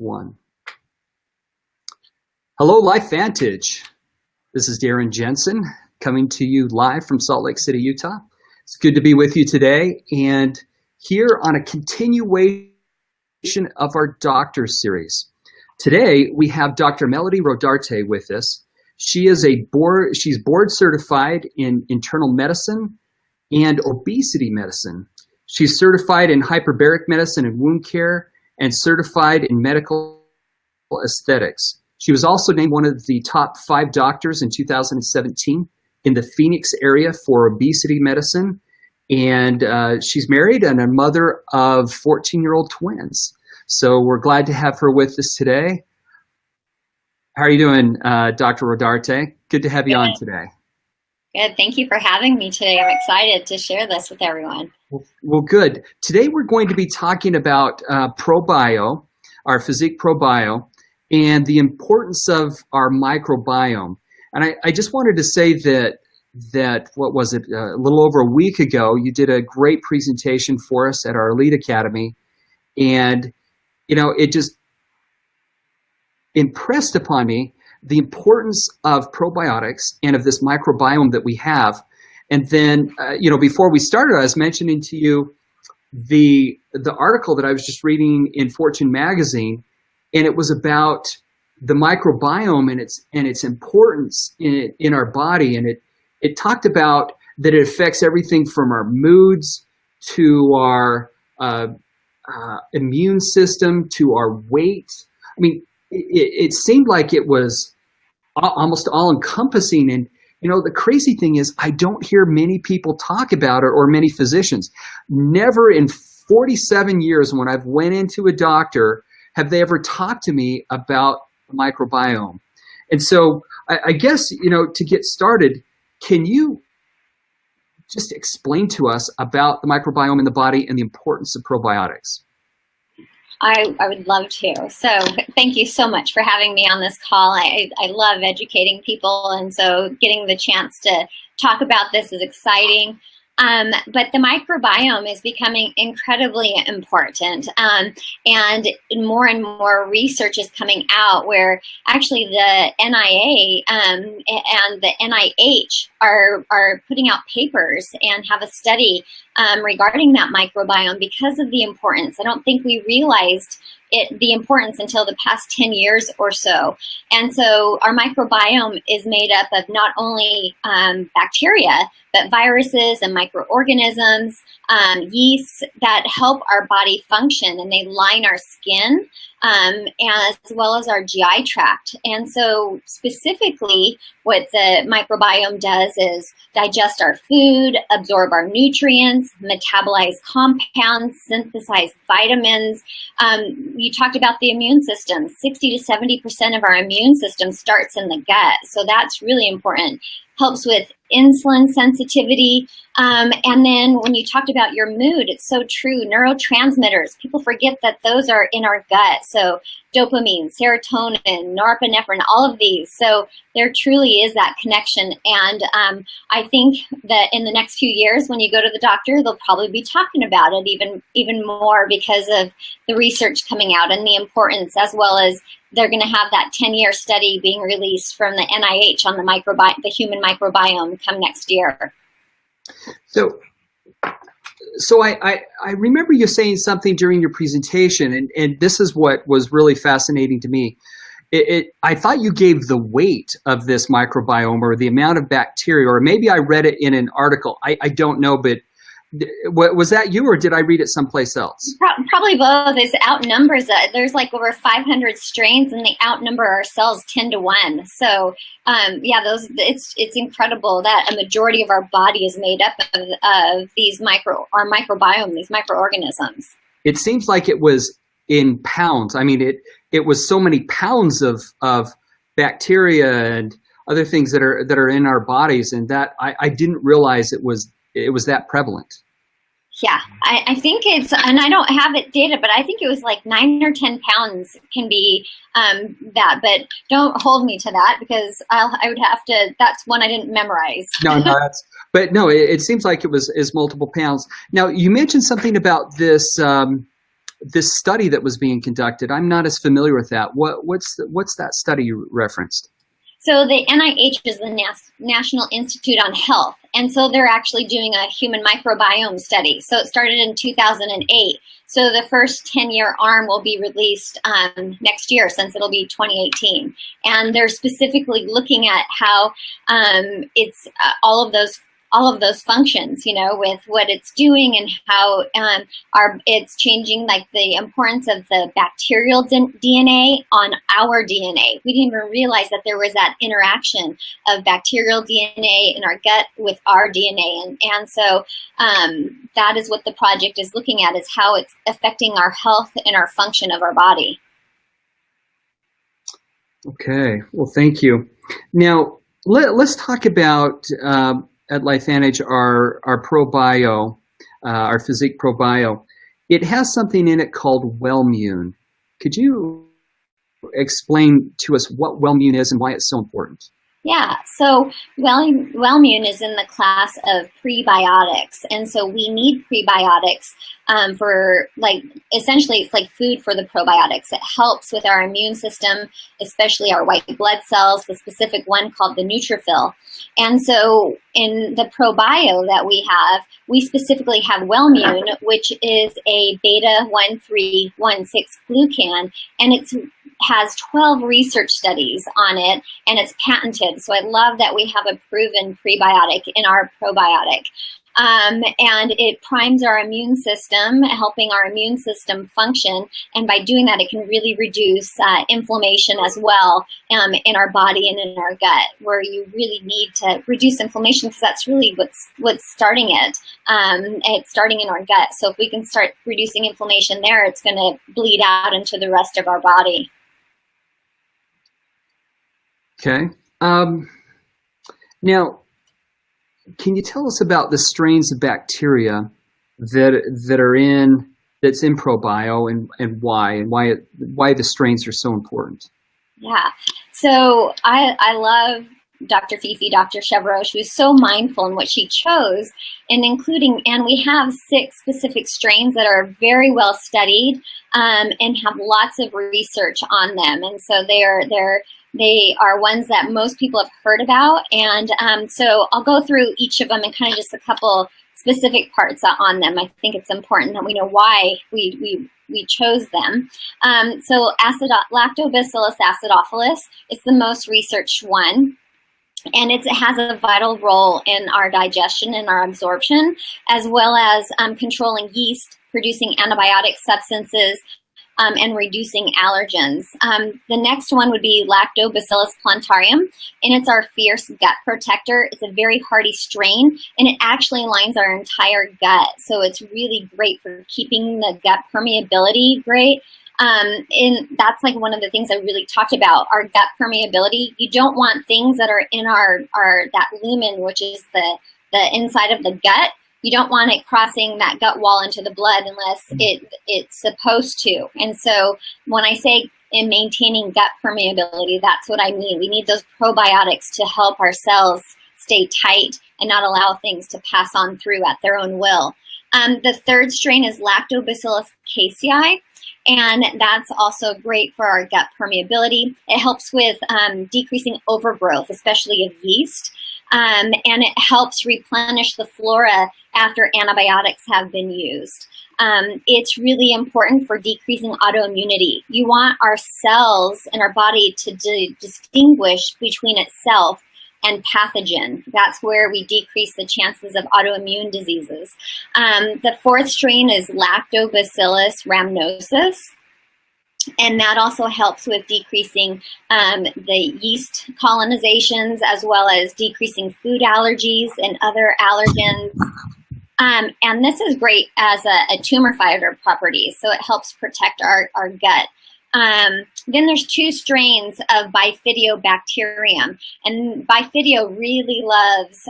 One. Hello, LifeVantage. This is Darren Jensen coming to you live from Salt Lake City, Utah. It's good to be with you today, and here on a continuation of our doctor series. Today we have Dr. Melody Rodarte with us. She's board certified in internal medicine and obesity medicine. She's certified in hyperbaric medicine and wound care, and certified in medical aesthetics. She was also named one of the top 5 doctors in 2017 in the Phoenix area for obesity medicine. And she's married and a mother of 14-year-old twins. So we're glad to have her with us today. How are you doing, Dr. Rodarte? Good to have you on today. Good. Thank you for having me today. I'm excited to share this with everyone. Well, good. Today we're going to be talking about ProBio, our Physique ProBio, and the importance of our microbiome. And I just wanted to say that what was it, a little over a week ago, you did a great presentation for us at our Elite Academy. And, you know, it just impressed upon me the importance of probiotics and of this microbiome that we have. And then, you know, before we started, I was mentioning to you the article that I was just reading in Fortune magazine, and it was about the microbiome and its importance in our body. And it talked about that it affects everything from our moods to our immune system to our weight. I mean, it seemed like it was almost all-encompassing. And, you know, the crazy thing is I don't hear many people talk about it, or many physicians. Never in 47 years when I've went into a doctor have they ever talked to me about the microbiome. And so I guess, you know, to get started, can you just explain to us about the microbiome in the body and the importance of probiotics? I would love to. So thank you so much for having me on this call. I love educating people, and so getting the chance to talk about this is exciting. But the microbiome is becoming incredibly important, and more research is coming out where actually the NIA and the NIH are putting out papers and have a study regarding that microbiome because of the importance. I don't think we realized the importance until the past 10 years or so. And so our microbiome is made up of not only bacteria, but viruses and microorganisms, yeasts that help our body function, and they line our skin as well as our GI tract. And so specifically what the microbiome does is digest our food, absorb our nutrients, metabolize compounds, synthesize vitamins. You talked about the immune system. 60 to 70% of our immune system starts in the gut. So that's really important. Helps with insulin sensitivity. And then when you talked about your mood, it's so true. Neurotransmitters, people forget that those are in our gut. So dopamine, serotonin, norepinephrine, all of these. So there truly is that connection. And I think that in the next few years, when you go to the doctor, they'll probably be talking about it even more because of the research coming out and the importance, as well as they're going to have that 10-year study being released from the NIH on the human microbiome come next year. So I remember you saying something during your presentation, and this is what was really fascinating to me. I thought you gave the weight of this microbiome, or the amount of bacteria, or maybe I read it in an article. I don't know, but was that you, or did I read it someplace else? Probably both. It outnumbers it. There's like over 500 strains, and they outnumber our cells 10 to 1. So yeah, it's incredible that a majority of our body is made up of our microbiome, these microorganisms. It seems like it was in pounds. I mean, it was so many pounds of bacteria and other things that are in our bodies, and that I didn't realize it was that prevalent. Yeah, I think it's, and I don't have it data, but I think it was like 9 or 10 pounds can be that, but don't hold me to that because I would have to, that's one I didn't memorize. No, it seems like it was multiple pounds. Now, you mentioned something about this this study that was being conducted. I'm not as familiar with that. What's that study you referenced? So the NIH is the National Institute on Health, and so they're actually doing a human microbiome study. So it started in 2008. So the first 10-year arm will be released next year, since it'll be 2018. And they're specifically looking at how it's all of those functions, with what it's doing and how it's changing, like the importance of the bacterial DNA on our DNA. We didn't even realize that there was that interaction of bacterial DNA in our gut with our DNA. And so that is what the project is looking at, is how it's affecting our health and our function of our body. Okay, well, thank you. Now, let's talk about at LifeVantage, our ProBio, our Physique ProBio. It has something in it called Wellmune. Could you explain to us what Wellmune is and why it's so important? Yeah, so Wellmune is in the class of prebiotics, and so we need prebiotics for, essentially it's like food for the probiotics. It helps with our immune system, especially our white blood cells, the specific one called the neutrophil. And so in the ProBio that we specifically have Wellmune, which is a beta-1316 glucan, and it has 12 research studies on it, and it's patented. So I love that we have a proven prebiotic in our probiotic. And it primes our immune system, helping our immune system function. And by doing that, it can really reduce inflammation as well in our body and in our gut, where you really need to reduce inflammation, because that's really what's starting it. It's starting in our gut. So if we can start reducing inflammation there, it's going to bleed out into the rest of our body. Okay. Now, can you tell us about the strains of bacteria that's in ProBio and why the strains are so important? Yeah. So I love Dr. Chevroche, who is so mindful in what she chose, and we have 6 specific strains that are very well studied and have lots of research on them. And so they are ones that most people have heard about. And so I'll go through each of them and kind of just a couple specific parts on them. I think it's important that we know why we chose them. So Lactobacillus acidophilus is the most researched one. And it has a vital role in our digestion and our absorption, as well as controlling yeast, producing antibiotic substances, and reducing allergens. The next one would be Lactobacillus plantarum, and it's our fierce gut protector. It's a very hardy strain, and it actually lines our entire gut. So it's really great for keeping the gut permeability great. And that's like one of the things I really talked about, our gut permeability. You don't want things that are in that lumen, which is the inside of the gut. You don't want it crossing that gut wall into the blood unless it's supposed to. And so when I say in maintaining gut permeability, that's what I mean. We need those probiotics to help our cells stay tight and not allow things to pass on through at their own will. The third strain is Lactobacillus casei, and that's also great for our gut permeability. It helps with decreasing overgrowth, especially of yeast. And it helps replenish the flora after antibiotics have been used. It's really important for decreasing autoimmunity. You want our cells in our body to distinguish between itself and pathogen. That's where we decrease the chances of autoimmune diseases. The fourth strain is Lactobacillus rhamnosus. And that also helps with decreasing the yeast colonizations, as well as decreasing food allergies and other allergens. And this is great as a tumor fighter property, so it helps protect our gut. Then there's 2 strains of Bifidobacterium, and Bifido really loves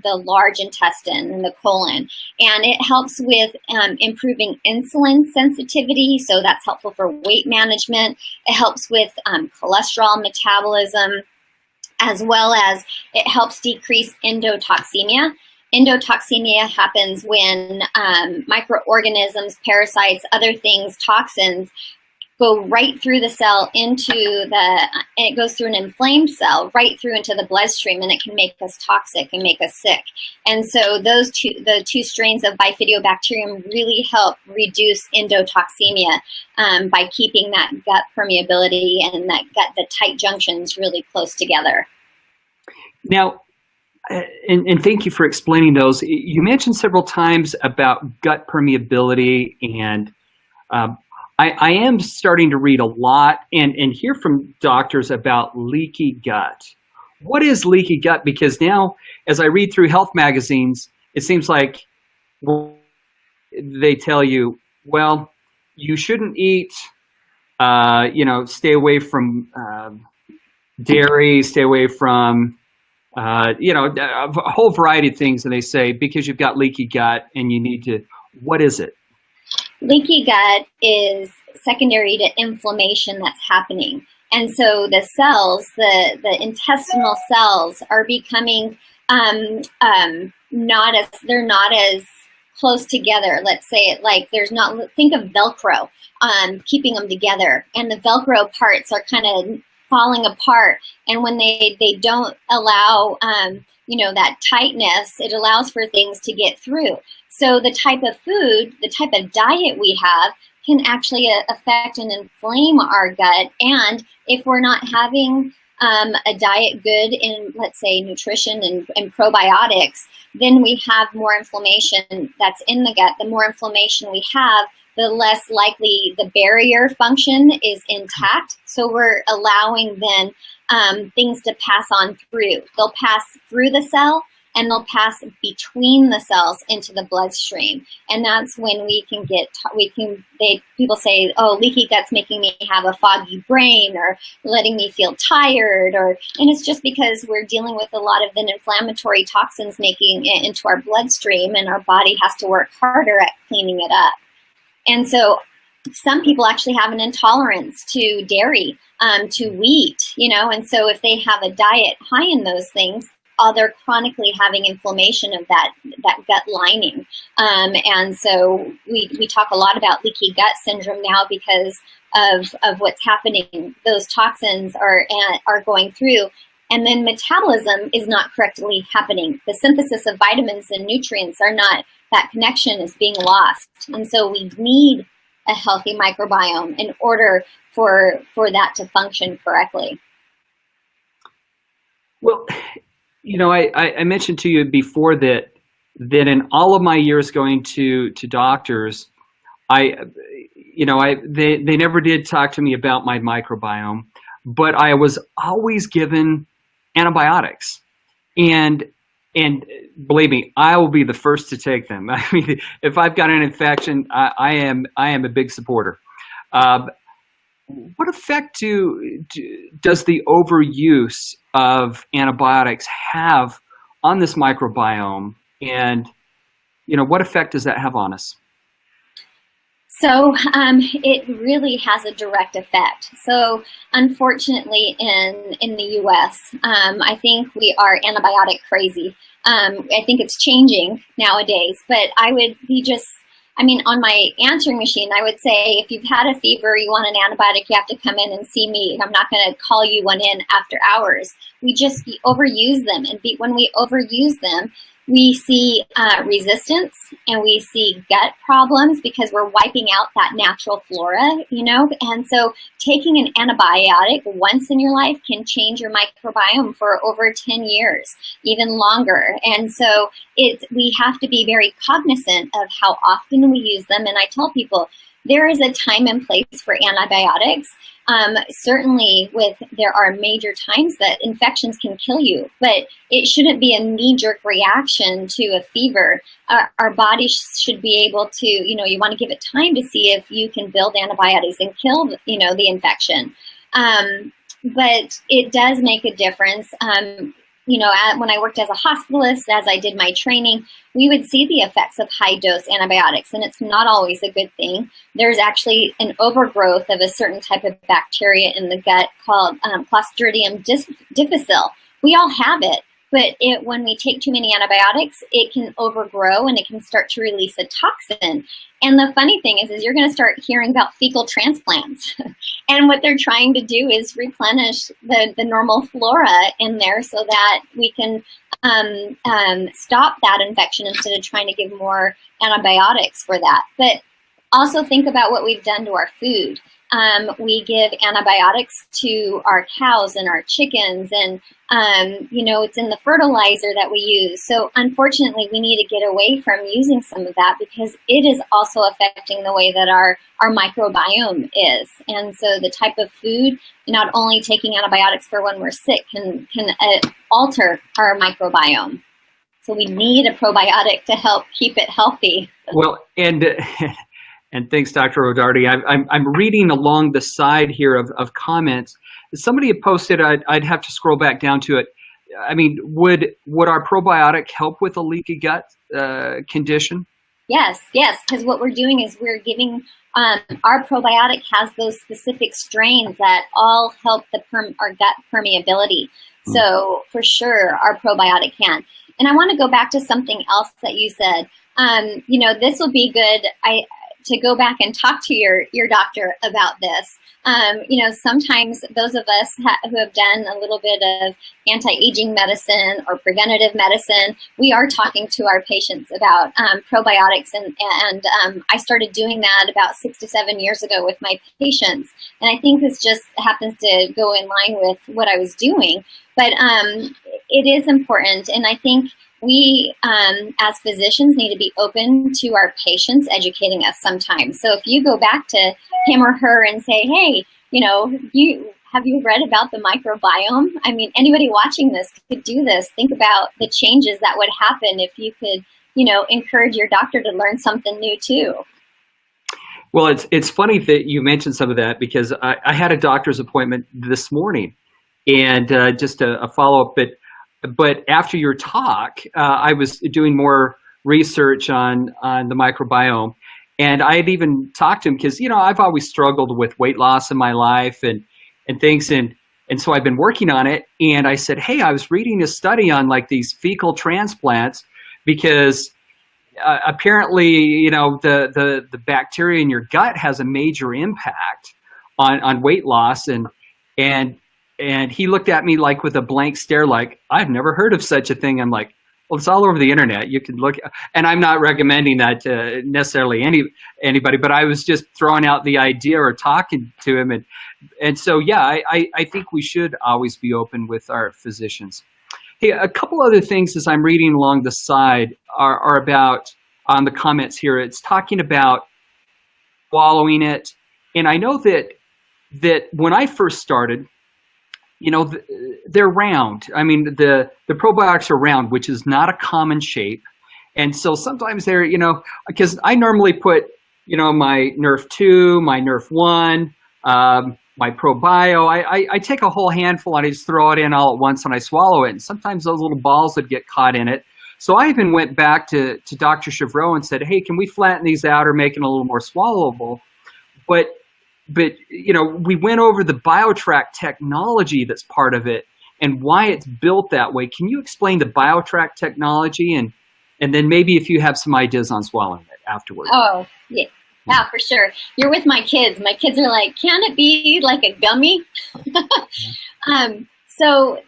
the large intestine and the colon, and it helps with improving insulin sensitivity, so that's helpful for weight management. It helps with cholesterol metabolism, as well as it helps decrease endotoxemia. Endotoxemia happens when microorganisms, parasites, other things, toxins go right through the cell into and it goes through an inflamed cell right through into the bloodstream, and it can make us toxic and make us sick. And so the two strains of Bifidobacterium really help reduce endotoxemia by keeping that gut permeability and the tight junctions really close together. Now, and thank you for explaining those. You mentioned several times about gut permeability, and I am starting to read a lot and hear from doctors about leaky gut. What is leaky gut? Because now, as I read through health magazines, it seems like they tell you, well, you shouldn't eat, stay away from dairy, stay away from, a whole variety of things. And they say, because you've got leaky gut and you need to, what is it? Leaky gut is secondary to inflammation that's happening. And so the cells, the intestinal cells are becoming not as close together. Let's say it like think of Velcro, keeping them together. And the Velcro parts are kind of falling apart. And when they don't allow, that tightness, it allows for things to get through. So the type of food, the type of diet we have can actually affect and inflame our gut. And if we're not having a diet good in, let's say, nutrition and probiotics, then we have more inflammation that's in the gut. The more inflammation we have, the less likely the barrier function is intact. So we're allowing then things to pass on through. They'll pass through the cell, and they'll pass between the cells into the bloodstream. And that's when people say, oh, leaky gut's making me have a foggy brain or letting me feel tired, and it's just because we're dealing with a lot of the inflammatory toxins making it into our bloodstream, and our body has to work harder at cleaning it up. And so some people actually have an intolerance to dairy, to wheat, and so if they have a diet high in those things, they're chronically having inflammation of that gut lining. And so we talk a lot about leaky gut syndrome now because of what's happening. Those toxins are going through, and then metabolism is not correctly happening. The synthesis of vitamins and nutrients that connection is being lost. And so we need a healthy microbiome in order for that to function correctly. Well, I mentioned to you before that in all of my years going to doctors, they never did talk to me about my microbiome, but I was always given antibiotics, and believe me, I will be the first to take them. I mean, if I've got an infection, I am a big supporter. What effect does the overuse of antibiotics have on this microbiome, and what effect does that have on us? So it really has a direct effect. So unfortunately, in the U.S., I think we are antibiotic crazy. I think it's changing nowadays, but on my answering machine, I would say, if you've had a fever, you want an antibiotic, you have to come in and see me. I'm not going to call you one in after hours. We just overuse them. And when we overuse them, we see resistance, and we see gut problems because we're wiping out that natural flora, And so taking an antibiotic once in your life can change your microbiome for over 10 years, even longer. And so we have to be very cognizant of how often we use them. And I tell people, there is a time and place for antibiotics. Certainly there are major times that infections can kill you, but it shouldn't be a knee-jerk reaction to a fever. Our body should be able to, you want to give it time to see if you can build antibiotics and kill, the infection. But it does make a difference. When I worked as a hospitalist, as I did my training, we would see the effects of high-dose antibiotics, and it's not always a good thing. There's actually an overgrowth of a certain type of bacteria in the gut called Clostridium difficile. We all have it, But when we take too many antibiotics, it can overgrow and it can start to release a toxin. And the funny thing is you're going to start hearing about fecal transplants. And what they're trying to do is replenish the normal flora in there so that we can stop that infection instead of trying to give more antibiotics for that. But also think about what we've done to our food. We give antibiotics to our cows and our chickens, and it's in the fertilizer that we use. So unfortunately, we need to get away from using some of that because it is also affecting the way that our microbiome is. And so the type of food, not only taking antibiotics for when we're sick, can alter our microbiome. So we need a probiotic to help keep it healthy. Well, and thanks, Dr. O'Doherty. I'm reading along the side here of comments. Somebody had posted, I'd have to scroll back down to it. I mean, would our probiotic help with a leaky gut condition? Yes, because what we're doing is we're giving, our probiotic has those specific strains that all help our gut permeability. So for sure, our probiotic can. And I want to go back to something else that you said. This will be good. To go back and talk to your doctor about this. Sometimes those of us who have done a little bit of anti-aging medicine or preventative medicine, we are talking to our patients about probiotics, and I started doing that about 6 to 7 years ago with my patients. And I think this just happens to go in line with what I was doing. But it is important, and I think we, as physicians, need to be open to our patients educating us sometimes. So if you go back to him or her and say, hey, have you read about the microbiome? I mean, anybody watching this could do this. Think about the changes that would happen if you could, encourage your doctor to learn something new too. Well, it's funny that you mentioned some of that because I had a doctor's appointment this morning, and just a follow-up, but after your talk, I was doing more research on the microbiome, and I had even talked to him because I've always struggled with weight loss in my life and things, and so I've been working on it. And I said, hey, I was reading a study on like these fecal transplants because apparently the bacteria in your gut has a major impact on weight loss, and he looked at me like with a blank stare, like, I've never heard of such a thing. I'm like, well, it's all over the internet. You can look, and I'm not recommending that to necessarily anybody, but I was just throwing out the idea or talking to him. And so, yeah, I think we should always be open with our physicians. Hey, a couple other things as I'm reading along the side are about, on the comments here, it's talking about swallowing it. And I know that when I first started, they're round. I mean, the probiotics are round, which is not a common shape. And so sometimes they're, because I normally put, my Nerf 2, my Nerf 1, my ProBio, I take a whole handful and I just throw it in all at once and I swallow it. And sometimes those little balls would get caught in it. So I even went back to Dr. Chevreau and said, hey, can we flatten these out or make it a little more swallowable? But we went over the BioTrack technology that's part of it and why it's built that way. Can you explain the BioTrack technology and then maybe if you have some ideas on swallowing it afterwards? Oh, yeah. Yeah, for sure. You're with my kids. My kids are like, can it be like a gummy? So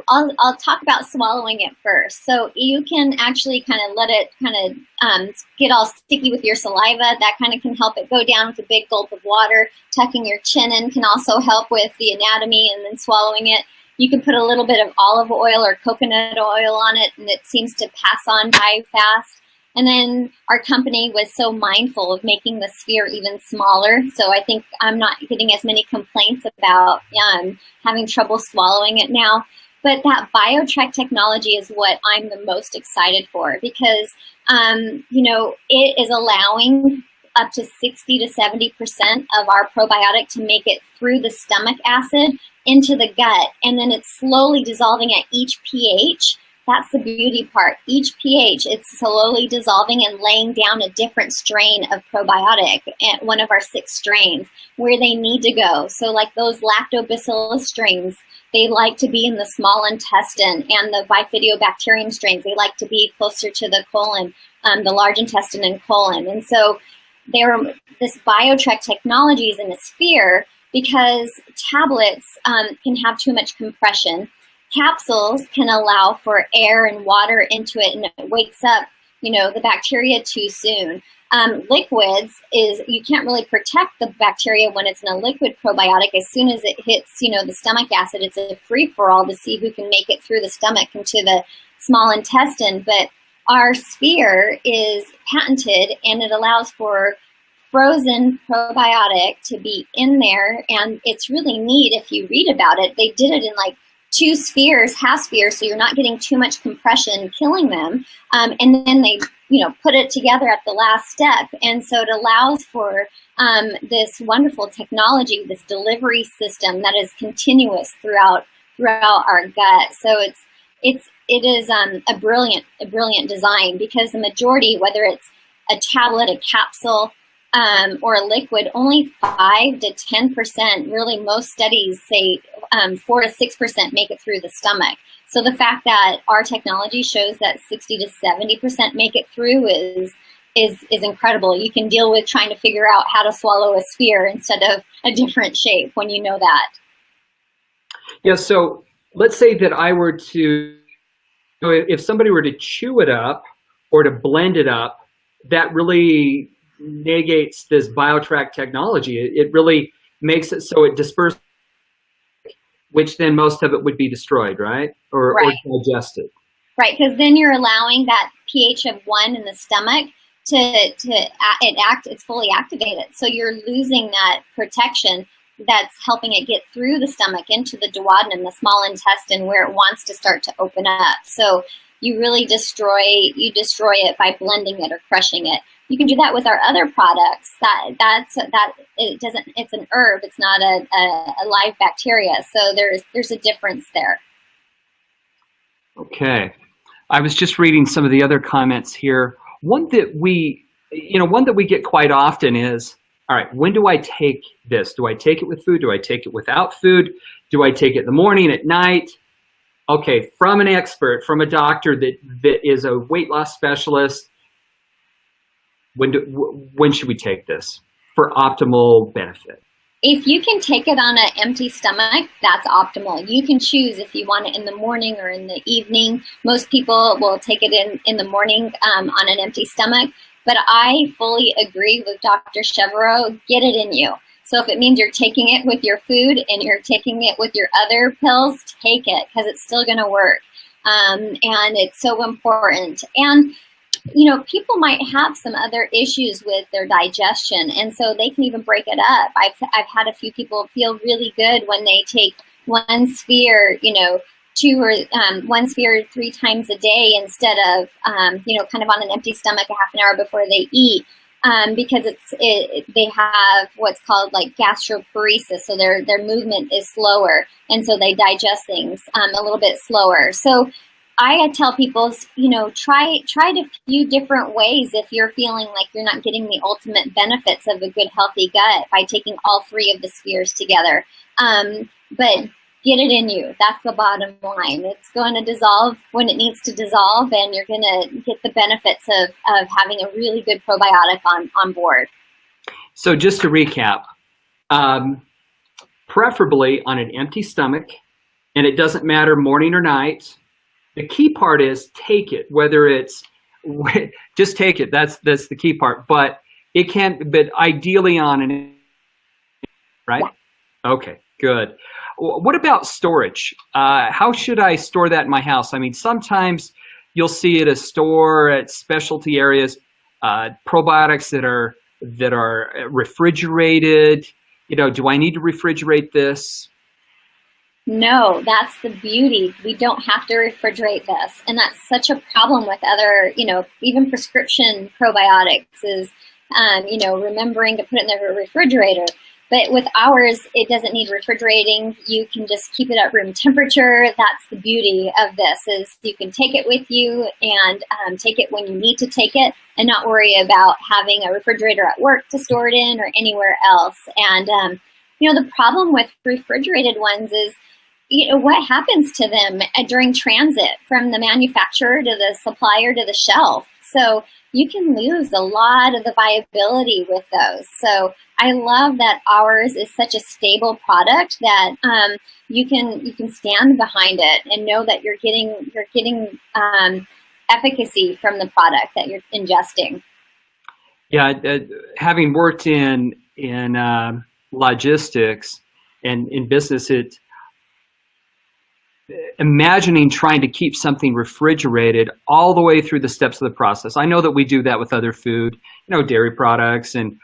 I'll talk about swallowing it first. So you can actually kind of let it get all sticky with your saliva. That kind of can help it go down with a big gulp of water. Tucking your chin in can also help with the anatomy, and then swallowing it. You can put a little bit of olive oil or coconut oil on it, and it seems to pass on by fast. And then our company was so mindful of making the sphere even smaller. So I think I'm not getting as many complaints about having trouble swallowing it now. But that BioTrack technology is what I'm the most excited for because, it is allowing up to 60 to 70% of our probiotic to make it through the stomach acid into the gut. And then it's slowly dissolving at each pH that's the beauty part. Each pH, it's slowly dissolving and laying down a different strain of probiotic, one of our 6 strains, where they need to go. So like those lactobacillus strains, they like to be in the small intestine, and the bifidobacterium strains, they like to be closer to the colon, the large intestine and colon. And so this BioTrek technology is in a sphere because tablets can have too much compression. Capsules can allow for air and water into it, and it wakes up, the bacteria too soon. Liquids you can't really protect the bacteria when it's in a liquid probiotic. As soon as it hits, the stomach acid, it's a free-for-all to see who can make it through the stomach into the small intestine. But our sphere is patented, and it allows for frozen probiotic to be in there. And it's really neat if you read about it. They did it in like 2 spheres, half spheres, so you're not getting too much compression killing them. And then they, put it together at the last step. And so it allows for this wonderful technology, this delivery system that is continuous throughout our gut. So it is a brilliant design, because the majority, whether it's a tablet, a capsule, or a liquid, only 5 to 10%, really most studies say 4 to 6% make it through the stomach. So the fact that our technology shows that 60 to 70% make it through is incredible. You can deal with trying to figure out how to swallow a sphere instead of a different shape when you know that. Yeah, so let's say that I were to, if somebody were to chew it up or to blend it up, that really negates this BioTrek technology. It really makes it so it disperses, which then most of it would be destroyed, right? Or digested. Right, because then you're allowing that pH of 1 in the stomach it's fully activated. So you're losing that protection that's helping it get through the stomach into the duodenum, the small intestine, where it wants to start to open up. So you really destroy it by blending it or crushing it. You can do that with our other products. It's an herb. It's not a live bacteria. So there's a difference there. Okay. I was just reading some of the other comments here. One that we get quite often is, all right, when do I take this? Do I take it with food? Do I take it without food? Do I take it in the morning, at night? Okay, from an expert, from a doctor that is a weight loss specialist, when should we take this for optimal benefit? If you can take it on an empty stomach, that's optimal. You can choose if you want it in the morning or in the evening. Most people will take it in the morning on an empty stomach, but I fully agree with Dr. Chevreau, get it in you. So if it means you're taking it with your food and you're taking it with your other pills, take it, because it's still going to work. And it's so important. And people might have some other issues with their digestion, and so they can even break it up. I've had a few people feel really good when they take one sphere, 2 or 1 sphere 3 times a day instead of, kind of on an empty stomach a half an hour before they eat, because they have what's called like gastroparesis, so their movement is slower, and so they digest things a little bit slower. So I tell people, try it a few different ways if you're feeling like you're not getting the ultimate benefits of a good, healthy gut by taking all 3 of the spheres together. But get it in you. That's the bottom line. It's going to dissolve when it needs to dissolve, and you're going to get the benefits of having a really good probiotic on board. So just to recap, preferably on an empty stomach, and it doesn't matter morning or night. The key part is take it, whether it's just take it. That's the key part. But it can't. But ideally on an, right? Yeah. Okay, good. What about storage? How should I store that in my house? I mean, sometimes you'll see at a store at specialty areas probiotics that are refrigerated. Do I need to refrigerate this? No, that's the beauty. We don't have to refrigerate this. And that's such a problem with other, even prescription probiotics is, remembering to put it in the refrigerator. But with ours, it doesn't need refrigerating. You can just keep it at room temperature. That's the beauty of this, is you can take it with you and take it when you need to take it and not worry about having a refrigerator at work to store it in or anywhere else. And, the problem with refrigerated ones is, what happens to them during transit from the manufacturer to the supplier to the shelf. So you can lose a lot of the viability with those. So I love that ours is such a stable product that you can stand behind it and know that you're getting efficacy from the product that you're ingesting. Yeah, having worked in logistics and in business, imagining trying to keep something refrigerated all the way through the steps of the process. I know that we do that with other food, dairy products and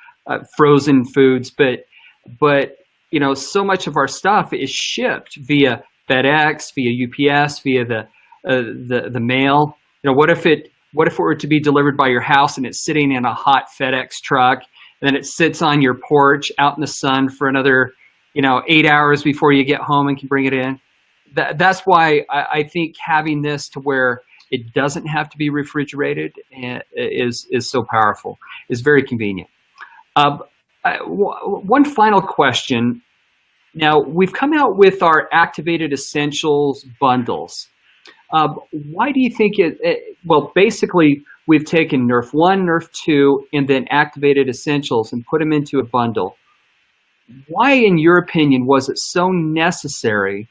frozen foods, but so much of our stuff is shipped via FedEx, via UPS, via the mail. What if it were to be delivered by your house and it's sitting in a hot FedEx truck, and then it sits on your porch out in the sun for another 8 hours before you get home and can bring it in? That's why I think having this to where it doesn't have to be refrigerated is so powerful. It's very convenient. One final question. Now, we've come out with our Activated Essentials bundles. Why do you think well, basically, we've taken Nerf 1, Nerf 2, and then Activated Essentials and put them into a bundle. Why, in your opinion, was it so necessary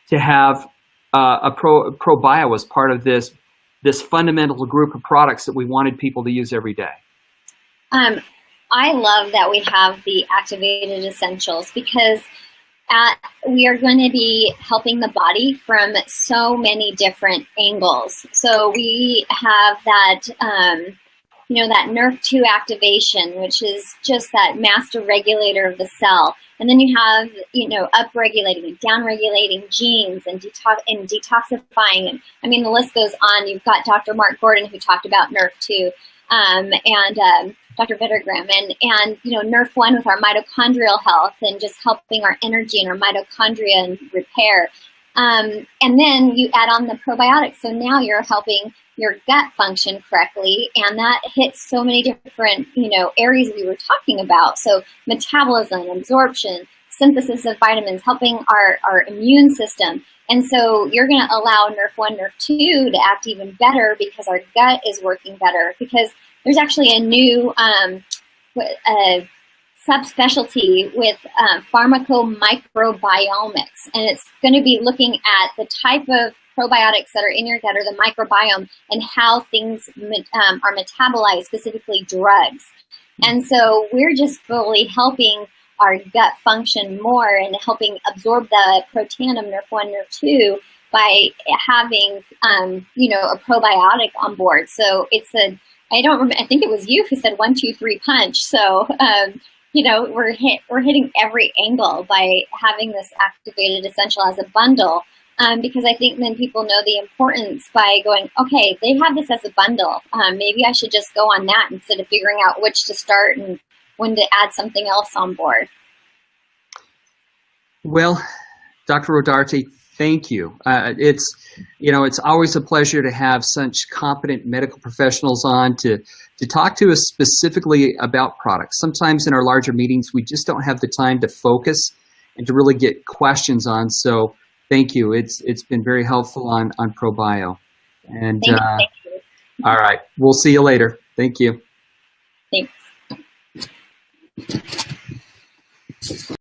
to have a ProBio as part of this fundamental group of products that we wanted people to use every day? I love that we have the Activated Essentials because we are going to be helping the body from so many different angles. So we have that, that Nerf 2 activation, which is just that master regulator of the cell. And then you have, upregulating and downregulating genes and detoxifying. And I mean, the list goes on. You've got Dr. Mark Gordon, who talked about Nerf 2, and Dr. Vittergram, and Nerf 1 with our mitochondrial health and just helping our energy and our mitochondria and repair. And then you add on the probiotics. So now you're helping your gut function correctly, and that hits so many different, areas we were talking about. So metabolism, absorption, synthesis of vitamins, helping our immune system. And so you're going to allow Nerf 1, Nerf 2 to act even better because our gut is working better, because there's actually a new subspecialty with pharmacomicrobiomics, and it's going to be looking at the type of probiotics that are in your gut, or the microbiome, and how things are metabolized, specifically drugs. And so we're just fully helping our gut function more and helping absorb the protanum, Nerf 1, Nerf 2, by having, a probiotic on board. So it's I think it was you who said 1, 2, 3 punch. So, we're hitting every angle by having this Activated Essential as a bundle. Because I think then people know the importance by going, okay, they have this as a bundle. Maybe I should just go on that instead of figuring out which to start and when to add something else on board. Well, Dr. Rodarte, thank you. It's always a pleasure to have such competent medical professionals on to talk to us specifically about products. Sometimes in our larger meetings, we just don't have the time to focus and to really get questions on. So thank you. It's been very helpful on ProBio. And thank you. All right, we'll see you later. Thank you. Thanks.